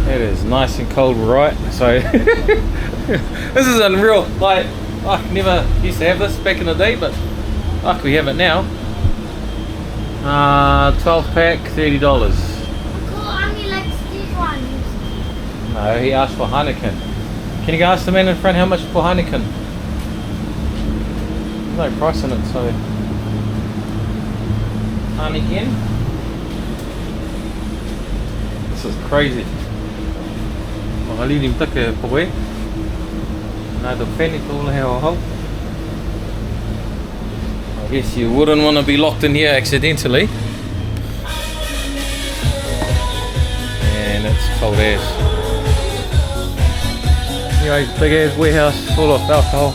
It is nice and cold, right? So this is unreal. Like I never used to have this back in the day, but like we have it now. 12 pack, $30. Uncle only likes these ones. No, he asked for Heineken. Can you go ask the man in front how much for Heineken? There's no price on it, so Heineken. This is crazy. Halili mtake poe. Na do feni tole heo ho. I guess you wouldn't want to be locked in here accidentally. And it's cold as. Anyway, big ass warehouse full of alcohol.